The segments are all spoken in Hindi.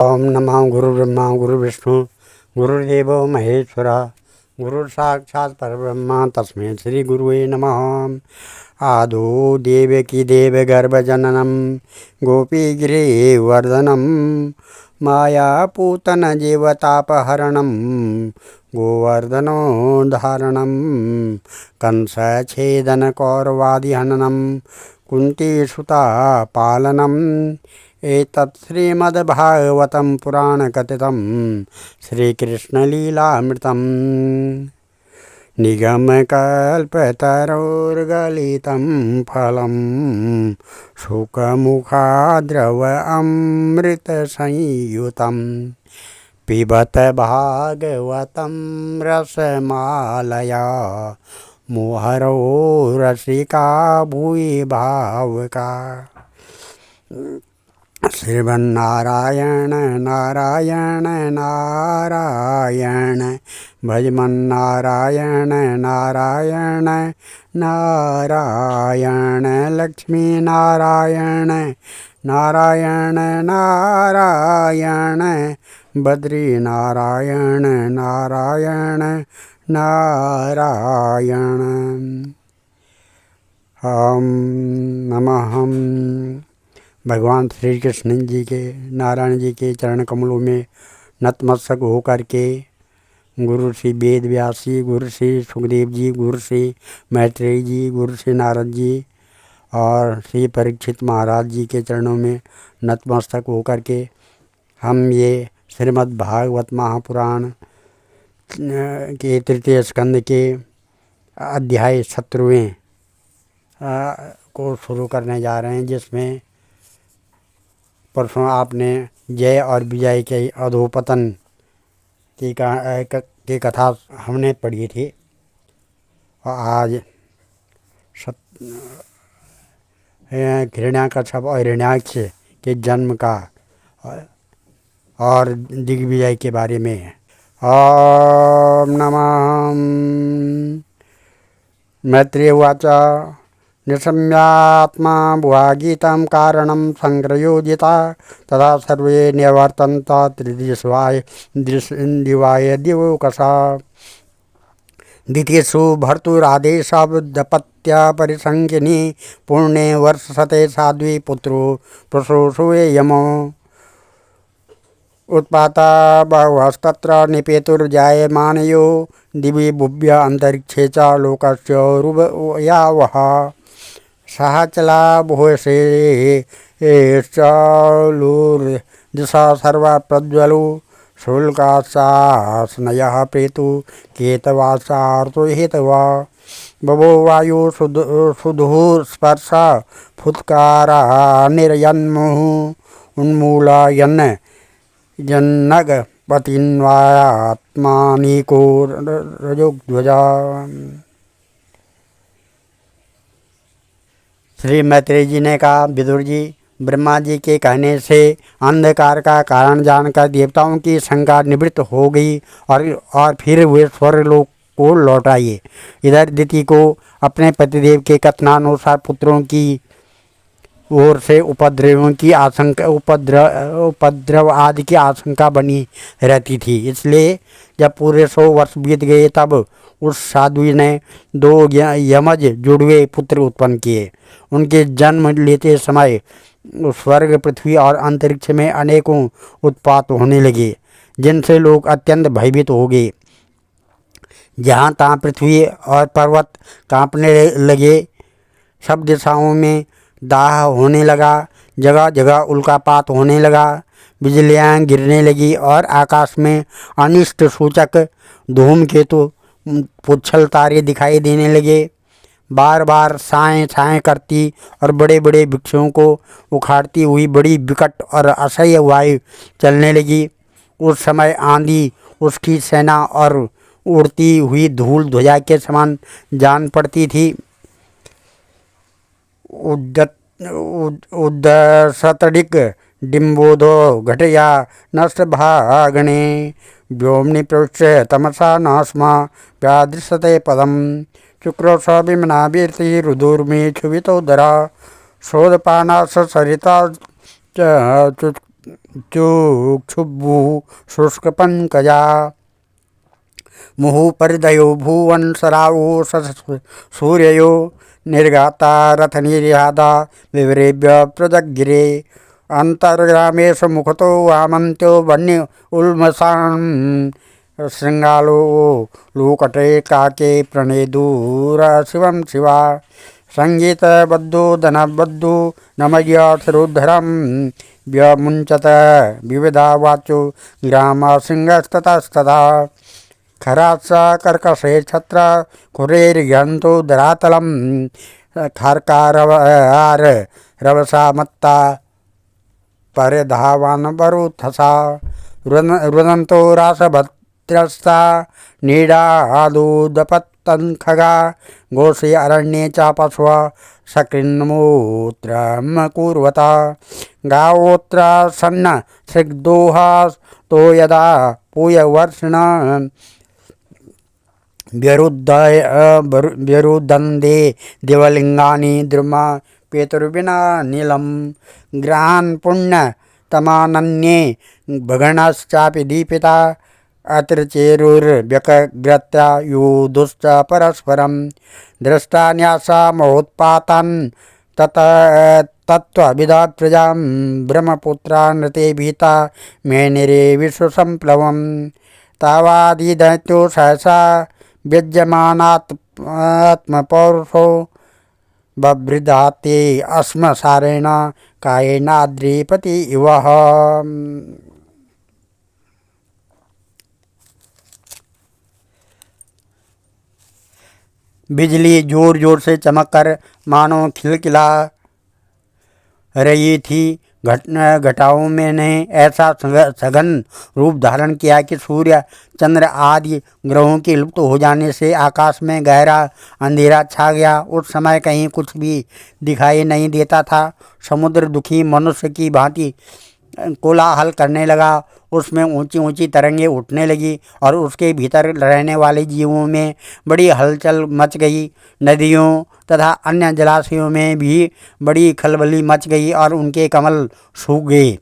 ओम नमः गुरुर्ब्रह्मा गुरुर्विष्णु गुरुर्देवो महेश्वरा गुरुः साक्षात् परब्रह्म तस्मै श्री गुरुवे नमः। आदो देवकी देवगर्भजननं गोपीगिरिवर्धनं मायापूतन जीवतापहरणं गोवर्धनोद्धारणं कंसच्छेदनकौरवादिहननं कुन्तीसुतापालनम् एतत् श्रीमद्भागवतं पुराणकथितं श्रीकृष्णलीलामृतं निगमकल्पतरोर्गलितं फलं शुकमुखाद्रव अमृतसंयुतं पिबत भागवतं रसमालया मुहरो रसिका भूयि भावुका। श्रीमन्नारायण नारायण नारायण भजमन्नारायण नारायण नारायण लक्ष्मी नारायण नारायण नारायण बद्री नारायण नारायण नारायण। हम नमः भगवान श्री कृष्ण जी के नारायण जी के चरण कमलों में नतमस्तक होकर के गुरु श्री वेद व्यास जी, गुरु श्री सुखदेव जी, गुरु श्री मैत्रेय जी, गुरु श्री नारद जी और श्री परीक्षित महाराज जी के चरणों में नतमस्तक होकर के हम ये श्रीमद् भागवत महापुराण के तृतीय स्कंद के अध्याय 17वें को शुरू करने जा रहे हैं, जिसमें परसों आपने जय और विजय के अधोपतन की कथा हमने पढ़ी थी और आज हिरण्याकश्यप और हिरण्याक्ष के जन्म का और दिग्विजय के बारे में है। ओम नमः मैत्रेय उवाच निशम्यात्मा भुवागीतं कारणं संग्रयोजिता तदा सर्वे निवर्तन्त त्रिदिशाय दिवाय दिवोकसा द्वितीयसु भर्तुरादेशाब्दपत्या परिसंख्यिनी पूर्णे वर्षशते साध्वी पुत्रो प्रसूये यमो उत्पाता बहुस्तत्र निपेतुर्जायमानयो दिवि भुव्य अंतरिक्षे च लोकस्य रुवयावः सहचला भूयसे चालूर्दिशा सर्वा प्रज्वलो शुल्काशासनयः प्रेतु केतवासार्तो हेतवा बभो वायु सुधुः स्पर्श फुत्कारा निरयन्मुः उन्मूलयन् जन्नग पतिन्वात्मानिको रजोध्वजा। श्री मैत्रेय जी ने कहा, विदुर जी, ब्रह्मा जी के कहने से अंधकार का कारण जानकर देवताओं की शंका निवृत्त हो गई और फिर वे स्वर्गलोक को लौट आए। इधर दिति को अपने पतिदेव के कथनानुसार पुत्रों की ओर से उपद्रवों की आशंका उपद्रव आदि की आशंका बनी रहती थी। इसलिए जब पूरे 100 वर्ष बीत गए तब उस साध्वी ने 2 यमज जुड़वे पुत्र उत्पन्न किए। उनके जन्म लेते समय स्वर्ग, पृथ्वी और अंतरिक्ष में अनेकों उत्पात होने लगे, जिनसे लोग अत्यंत भयभीत हो गए। जहाँ तहाँ पृथ्वी और पर्वत कांपने लगे, सब दिशाओं में दाह होने लगा, जगह जगह उल्कापात होने लगा, बिजलियाँ गिरने लगी और आकाश में अनिष्ट सूचक धूमकेतु पुच्छल तारे दिखाई देने लगे। बार बार साएँ साएँ करती और बड़े बड़े वृक्षों को उखाड़ती हुई बड़ी विकट और असह्य वायु चलने लगी। उस समय आंधी उसकी सेना और उड़ती हुई धूल ध्वजा के समान जान पड़ती थी। उद्दसतडिक डिम्बोधो घटया नष्ट भागणे व्योमनि प्रविश्य तमसा नास्मा व्यादृश्यते पदम शुक्रोश विमना वीर्ति रुदुर्मी क्षुभितोदरा शोधपाना सरिता चुक्षुभु शुष्कपङ्कजा मुहुपरिदयो भुवनसरावो सूर्ययो निर्गाता रथनिर्यादा विवरेभ्य प्रजगिरे अंतर्ग्रामेषु मुखतो वामन्त्यो वन्य उल्मसान् श्रृंगालो लोकटे काके प्रणेदूर शिवं शिवा संगीतबद्धो धनबद्धो नमयथिरुद्धरं व्यमुञ्चत विविधा वाचो ग्रामसिंहस्ततस्तथा खरात्स कर्कशे छत्र कुरेर्घ्यन्तो धरातलं खार्कारवार रवसा मत्ता परिधावान् वरुथसा रुदन्तो रासभद्रस्ता नीडादुदपत्तन्खगा घोषे अरण्ये चापस्व सकृन्मूत्रं कुर्वता गावोत्र सन्न सृग्दोहा तो यदा पूयवर्षिण व्यरुदन्दे देवलिंगानि द्रुमा पेतुर्विना नीलम ग्रहान् पुण्यतमानन्ये भगणश्चापि दीपिता अतिर्चेरुर्व्यग्रत्या यो दुश्च परस्परं दृष्टान्यासा महोत्पातान् तत्त्वविदा प्रजां ब्रह्मपुत्रा नृते भीता मेनिरे विश्वसम्प्लवं तावादिदैत्यो सहसा व्यज्यमानात्मपौरुषो बभृदाते अस्मसारेण कायेनाद्रिपति इव। बिजली जोर जोर से चमककर मानो खिलखिला रही थी। घटाओं में ने ऐसा सघन रूप धारण किया कि सूर्य चंद्र आदि ग्रहों के लुप्त हो जाने से आकाश में गहरा अंधेरा छा गया। उस समय कहीं कुछ भी दिखाई नहीं देता था। समुद्र दुखी मनुष्य की भांति कोलाहल करने लगा। उसमें ऊंची ऊंची तरंगें उठने लगी और उसके भीतर रहने वाले जीवों में बड़ी हलचल मच गई। नदियों तथा अन्य जलाशयों में भी बड़ी खलबली मच गई और उनके कमल सूख गए।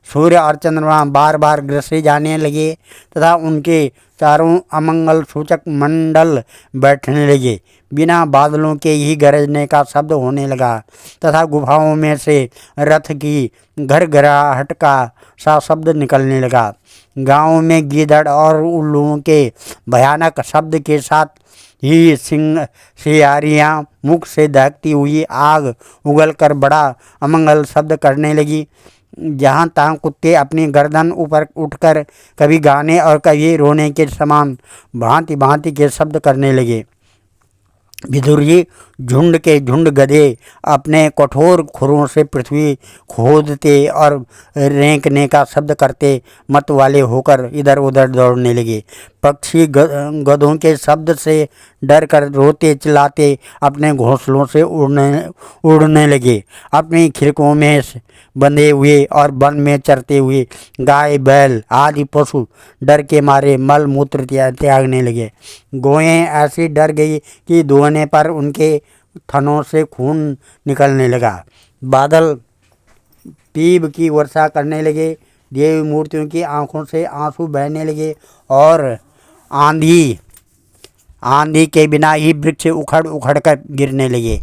सूर्य और चंद्रमा बार बार ग्रसे जाने लगे तथा उनके चारों अमंगल सूचक मंडल बैठने लगे। बिना बादलों के ही गरजने का शब्द होने लगा तथा गुफाओं में से रथ की घरघराहट का सा शब्द निकलने लगा। गाँव में गीदड़ और उल्लुओं के भयानक शब्द के साथ ही सियारियाँ मुख से दहकती हुई आग उगलकर बड़ा अमंगल शब्द करने लगी। जहाँ तहाँ कुत्ते अपनी गर्दन ऊपर उठकर कभी गाने और कभी रोने के समान भांति भांति के शब्द करने लगे। विदुर जी, झुंड के झुंड गधे अपने कठोर खुरों से पृथ्वी खोदते और रेंकने का शब्द करते मत वाले होकर इधर उधर दौड़ने लगे। पक्षी गधों के शब्द से डर कर रोते चिल्लाते अपने घोंसलों से उड़ने लगे। अपनी खिड़कों में बंधे हुए और वन में चरते हुए गाय बैल आदि पशु डर के मारे मल मूत्र त्यागने लगे। गौएं ऐसी डर गई कि दुहने पर उनके थनों से खून निकलने लगा। बादल पीब की वर्षा करने लगे। देवी मूर्तियों की आंखों से आंसू बहने लगे और आंधी के बिना ही वृक्ष उखड़ उखड़ कर गिरने लगे।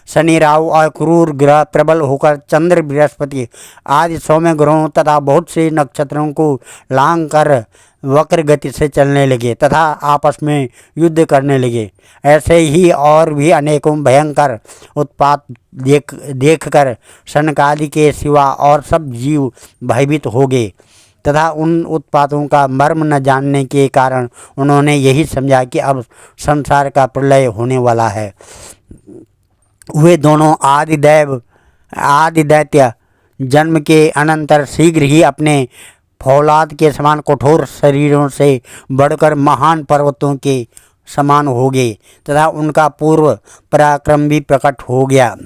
शनि राहु और क्रूर ग्रह प्रबल होकर चंद्र बृहस्पति आदि सौम्य ग्रहों तथा बहुत से नक्षत्रों को लांग कर वक्र गति से चलने लगे तथा आपस में युद्ध करने लगे। ऐसे ही और भी अनेकों भयंकर उत्पात देखकर सनकादि के सिवा और सब जीव भयभीत हो गए तथा उन उत्पातों का मर्म न जानने के कारण उन्होंने यही समझा कि अब संसार का प्रलय होने वाला है। वे दोनों आदि दैत्य जन्म के अनंतर शीघ्र ही अपने फौलाद के समान कठोर शरीरों से बढ़कर महान पर्वतों के समान हो गए तथा उनका पूर्व पराक्रम भी प्रकट हो गया।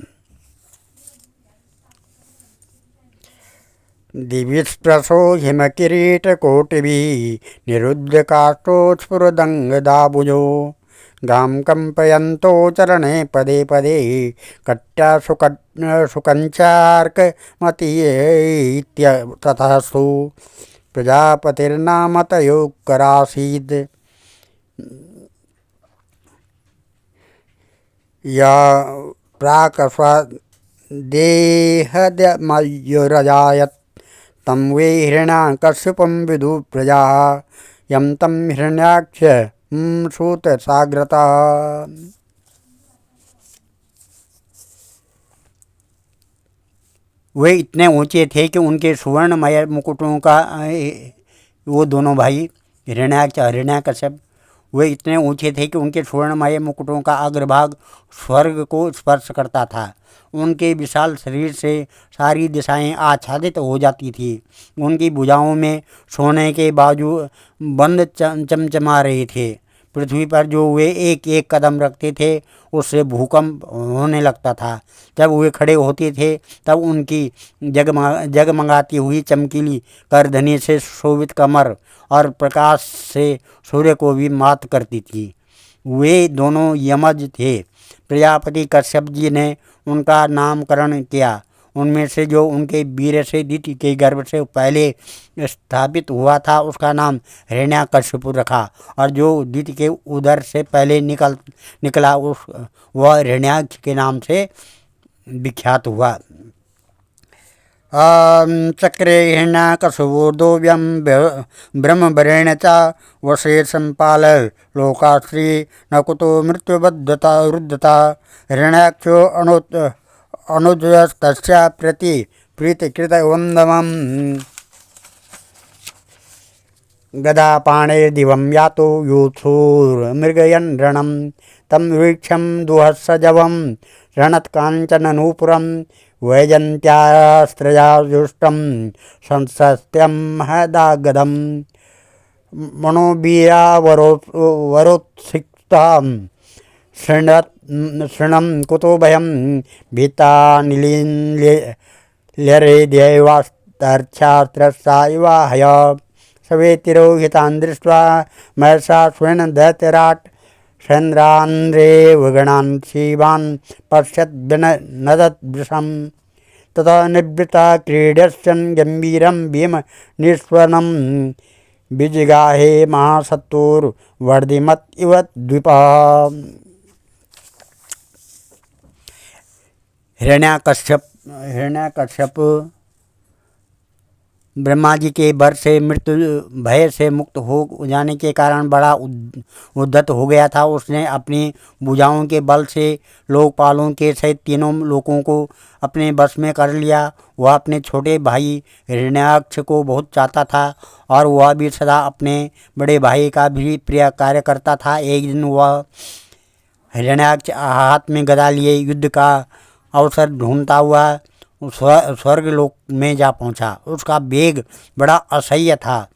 दिविस्प्रसो हिमकिरीटकोटिभिः निरुद्धकाष्ठोत्स्फुरदङ्गदाभुजो गां कंपयन्तो चरणे पदे पदे कट्या सुकञ्चार्कमतीयेत्य तथास्तु प्रजापतिर्नामतयोकरासीत् या प्राकस्वदेहदमयुरजायत् तं वे हिरण्याकश्यपं विदुः प्रजाः यं तं हिरण्याक्ष सूतसाग्रता। वे इतने ऊंचे थे कि उनके सुवर्णमय मुकुटों का वो दोनों भाई हिरण्याक्ष और हिरण्याकश्यप वे इतने ऊंचे थे कि उनके सुवर्णमय मुकुटों का अग्रभाग स्वर्ग को स्पर्श करता था। उनके विशाल शरीर से सारी दिशाएं आच्छादित हो जाती थी। उनकी भुजाओं में सोने के बाजू बंद चमचमा रहे थे। पृथ्वी पर जो वे एक एक कदम रखते थे उससे भूकंप होने लगता था। जब वे खड़े होते थे तब उनकी जगमगाती हुई चमकीली करधनी से शोभित कमर और प्रकाश से सूर्य को भी मात करती थी। वे दोनों यमज थे। प्रजापति कश्यप जी ने उनका नामकरण किया। उनमें से जो उनके वीर से दिति के गर्भ से पहले स्थापित हुआ था उसका नाम हिरण्याकश्यप रखा, और जो दिति के उदर से पहले निकला वह हिरण्याक्ष के नाम से विख्यात हुआ। चक्रे हिरण्याकशुर्दोव्यं ब्रह्मवरेण च वशे सम्पाल लोकाश्री न कुतो मृत्युबद्धता रुद्धता हिरण्याक्षो अनुजस्तस्य प्रीतिकृतवन्दमं गदापाणैर्दिवं यातो यूथुर्मृगयन् रणं तं वीक्षं दुहस्सजवं रणत्काञ्चननूपुरं वैजन्त्यास्त्रजाजुष्टं संसस्त्यं महदागदं मनोवीरावरोत्सिक्तां शृणं कुतो भयं भीतानिलील्यरे देवास्तर्च्छास्त्रस्सा इवाहय सवेतिरोहितान् दृष्ट्वा महसा स्वेन दैत्यराट् सैन्द्रान्रेवगणान् शिवान् पश्यद्विनदद्वृशं ततः निवृत्ता क्रीडस्यन् गम्भीरं भीमनिस्वनं विजिगाहे महासत्तुर्वर्धिमत् इव द्वीपः। हिरण्याकश्यप ब्रह्मा जी के वर से मृत्यु भय से मुक्त हो जाने के कारण बड़ा उद्धत हो गया था। उसने अपनी भुजाओं के बल से लोकपालों के सहित तीनों लोकों को अपने बस में कर लिया। वह अपने छोटे भाई हिरण्याक्ष को बहुत चाहता था और वह भी सदा अपने बड़े भाई का भी प्रिय कार्य करता था। एक दिन वह हिरण्याक्ष हाथ में गदा लिए युद्ध का अवसर ढूंढता हुआ स्वर्ग लोक में जा पहुंचा। उसका वेग बड़ा असह्य था।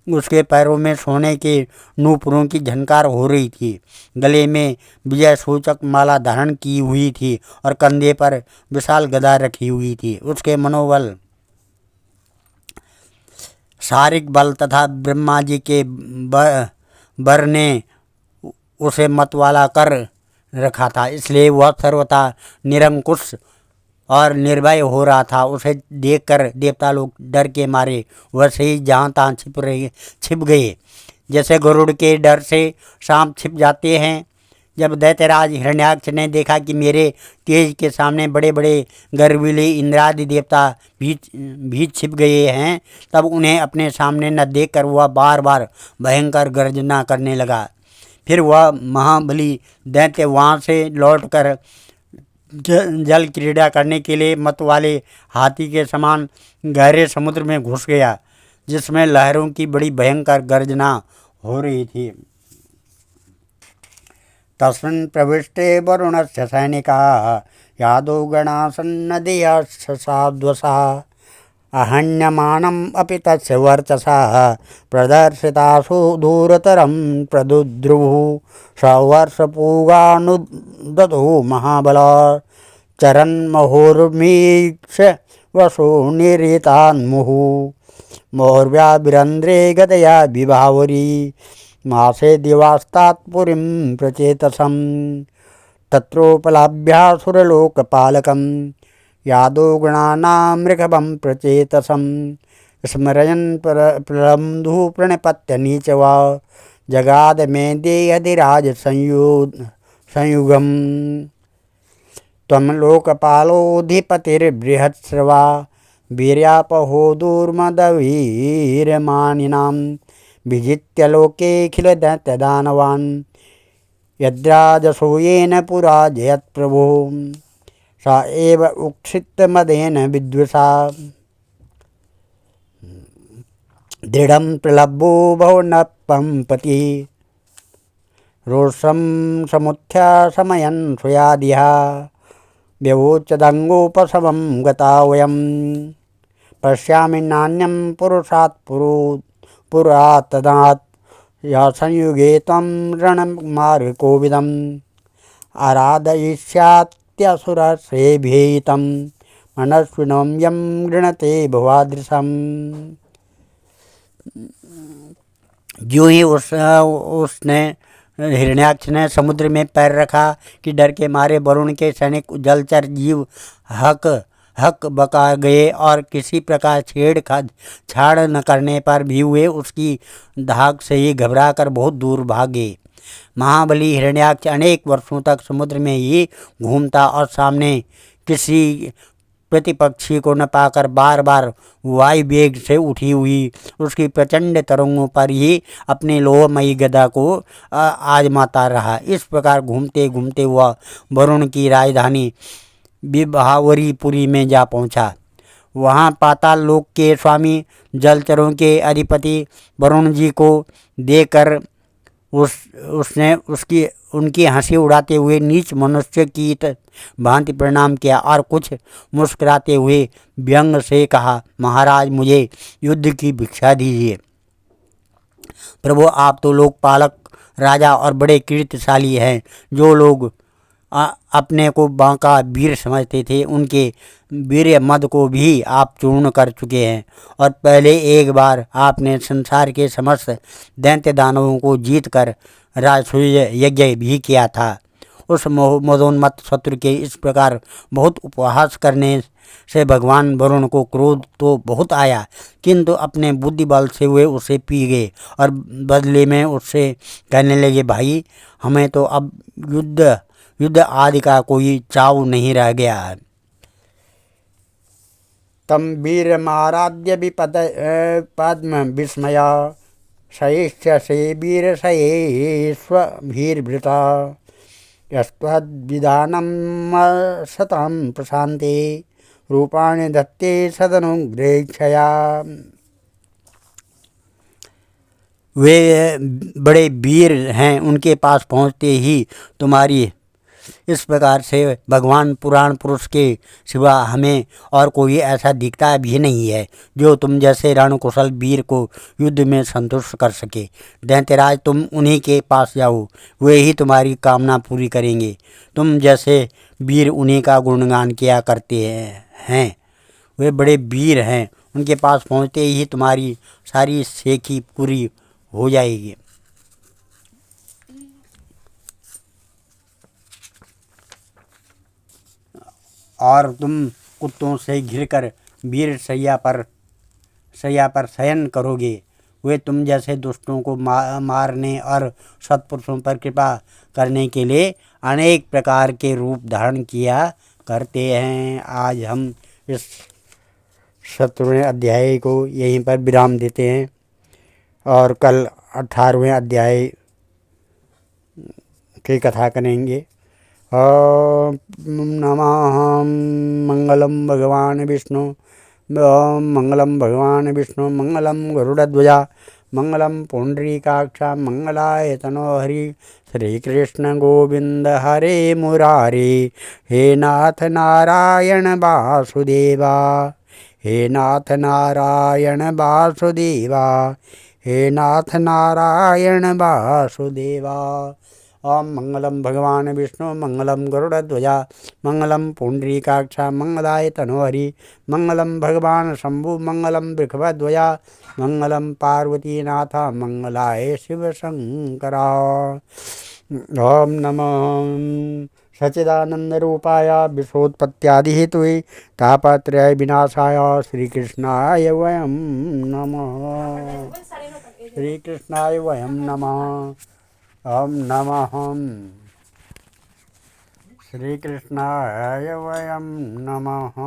उसके पैरों में सोने के नूपुरों की झनकार हो रही थी। गले में विजय सूचक माला धारण की हुई थी और कंधे पर विशाल गदा रखी हुई थी। उसके मनोबल, शारीरिक बल तथा ब्रह्मा जी के वर ने उसे मतवाला कर रखा था, इसलिए वह सर्वथा निरंकुश और निर्भय हो रहा था। उसे देखकर देवता लोग डर के मारे वैसे ही जहाँ तहाँ छिप गए, जैसे गरुड़ के डर से सांप छिप जाते हैं। जब दैत्यराज हिरण्याक्ष ने देखा कि मेरे तेज के सामने बड़े बड़े गर्वीले इंद्रादि देवता भी छिप गए हैं, तब उन्हें अपने सामने न देखकर वह बार बार भयंकर गर्जना करने लगा। फिर वह महाबली दैत्य वहाँ से लौटकर जल क्रीड़ा करने के लिए मत वाले हाथी के समान गहरे समुद्र में घुस गया, जिसमें लहरों की बड़ी भयंकर गर्जना हो रही थी। तस्मिन् प्रविष्टे वरुणस्य सैनिकाः यादवगणा सन्नदीया साध्वसा अहन्यमानम् अपि तस्य वर्चसा प्रदर्शितासु दूरतरं प्रदुद्रुः सवर्षपूगानुदधुः महाबला चरन्महोर्मीक्ष वसो निरीतान्मुहुः मोर्व्याभिरन्ध्रे गतया विभावरी मासे दिवास्तात् पुरीं प्रचेतसं तत्रोपलाभ्यासुरलोकपालकं यादो गुणानामृषभं प्रचेतसं स्मरयन् प्रलब्धु प्रणपत्य नीचवा जगाद में देहधिराज संयुगम त्वं लोकपालोऽधिपतिर्बृहत्स्रवा वीर्यापहो दूर्मदवीरमानिनां विजित्य लोकेऽखिलदैत्यदानवान् यद्राजसो येन पुरा जयत्प्रभो सा एव उक्षिप्तमदेन विद्वषा दृढं प्रलब्धो भवनपं पति रोषं समुत्थ्य समयन् स्वयादिहा व्यवोचदङ्गोपशमं गता वयं पश्यामि नान्यं पुरुषात् पुरातनात् या संयुगे त्वं रणमार्गकोविदम् आराधयिष्यात्यसुरसेभ्येतं मनस्विनं यं गृणते भवादृशम्। जो ही उसने हिरण्याक्ष ने समुद्र में पैर रखा कि डर के मारे वरुण के सैनिक जलचर जीव हक बका गए और किसी प्रकार छाड़ न करने पर भी वे उसकी धाक से ही घबराकर बहुत दूर भागे। महाबली हिरण्याक्ष अनेक वर्षों तक समुद्र में ही घूमता और सामने किसी प्रतिपक्षी को न पाकर बार बार वायु वेग से उठी हुई उसकी प्रचंड तरंगों पर ही अपनी लोहमयी गदा को आजमाता रहा। इस प्रकार घूमते घूमते वह वरुण की राजधानी विभावरीपुरी में जा पहुंचा। वहां पाताल लोक के स्वामी जलचरों के अधिपति वरुण जी को देखकर उसने उनकी हंसी उड़ाते हुए नीच मनुष्य की भांति प्रणाम किया और कुछ मुस्कुराते हुए व्यंग से कहा, महाराज मुझे युद्ध की भिक्षा दीजिए। प्रभु आप तो लोकपालक राजा और बड़े कीर्तिशाली हैं। जो लोग अपने को बांका वीर समझते थे उनके वीर मद को भी आप चूर्ण कर चुके हैं और पहले एक बार आपने संसार के समस्त दैत्य दानवों को जीत कर राजसूय यज्ञ भी किया था। उस मदोन्मत्त शत्रु के इस प्रकार बहुत उपहास करने से भगवान वरुण को क्रोध तो बहुत आया, किंतु अपने बुद्धि बल से वे उसे पी गए और बदले में उससे कहने लगे, भाई हमें तो अब युद्ध आदि का कोई चाव नहीं रह गया है। तम वीरमाराध्य पद्म विस्मया सहिष्यसे वीरशयेष्वीर्भृता यस्त्वद्विधानं सतां प्रशान्ते रूपाणि दत्ते सदनुग्रेक्षया। वे बड़े वीर हैं, उनके पास पहुँचते ही तुम्हारी इस प्रकार से भगवान पुराण पुरुष के सिवा हमें और कोई ऐसा दिखता भी नहीं है जो तुम जैसे रणकुशल वीर को युद्ध में संतुष्ट कर सके। दैत्यराज तुम उन्हीं के पास जाओ, वे ही तुम्हारी कामना पूरी करेंगे। तुम जैसे वीर उन्हीं का गुणगान किया करते हैं। वे बड़े वीर हैं, उनके पास पहुँचते ही तुम्हारी सारी सेखी पूरी हो जाएगी। और तुम कुत्तों से घिरकर वीर शैया पर शयन करोगे। वे तुम जैसे दुष्टों को मारने और सत्पुरुषों पर कृपा करने के लिए अनेक प्रकार के रूप धारण किया करते हैं। आज हम इस 17वें अध्याय को यहीं पर विराम देते हैं और कल 18वें अध्याय की कथा करेंगे। ओम नमः मंगलम भगवान विष्णु मंगलम भगवान विष्णु मंगलम गरुड़ध्वजा मंगलम पुंडरीकाक्षा मंगलाय तनो हरि। श्री कृष्ण गोविंद हरे मुरारे हे नाथ नारायण वासुदेवा हे नाथ नारायण वासुदेवा हे नाथ नारायण वासुदेवा। ओम मंगलम भगवान विष्णु मंगलम गरुड़ध्वजा मंगलम पुंडरीकाक्ष मंगलाय तनोहरि मंगलम भगवान शंभु मंगलम वृषभध्वजा मंगलम पार्वतीनाथ मंगलाय शिव शंकरा। ओम नमः सच्चिदानंद रूपाय विश्वोत्पत्त्यादि हेतुये तापत्रय विनाशाय श्रीकृष्णाय वयं नमः। श्रीकृष्णाय वयं नमः। ओम नमः श्रीकृष्णाय वयं नमः।